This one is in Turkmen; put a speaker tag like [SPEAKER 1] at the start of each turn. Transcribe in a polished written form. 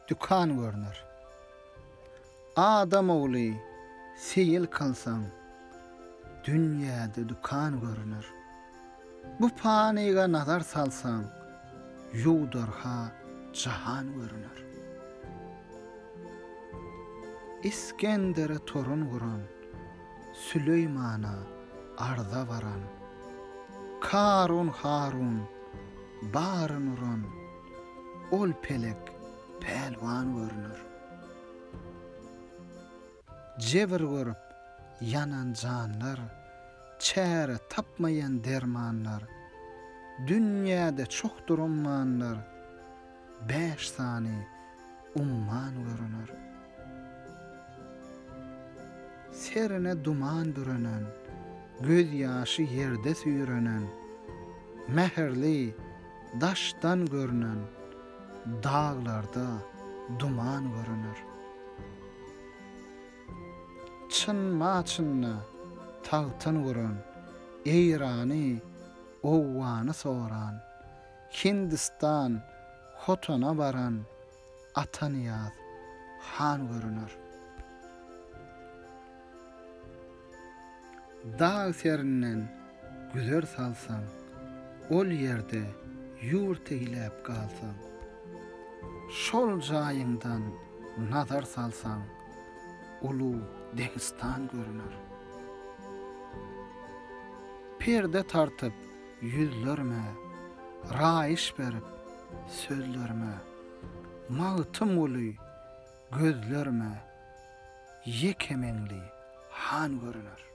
[SPEAKER 1] dükan görünür. Adam oğlu seyil kalsan, dünyada dükan görünür. Bu paniga nazar salsan, yudarha jahan görünür. İskender'e torun vuran, Süleyman'a arda varan, Karun Harun, barın uran, ol pelek, pelvan görünür. Cevir görüp, yanan canlar, çäre tapmayan dermanlar, dünyada çok durummanlar, 5 sani umman görünür. Serine duman bürenen, göz yaşı yerde süyrenen, meherli daştan görünen, dağlarda duman görünür. Çınma tağtan vuran, eýrany, owwany soran, Hindistan, Hotana baran, Ataniyaz, han görünür. Dağ serinden güzer salsan, ol yerde yurt eýläp galsan, şol jaýyňdan nazar salsan, ulu Degistan görünür. Perde tartıp yüzlerime, raiş berip sözlerime, mağtım ulu gözlerime, yekemenli han görünür.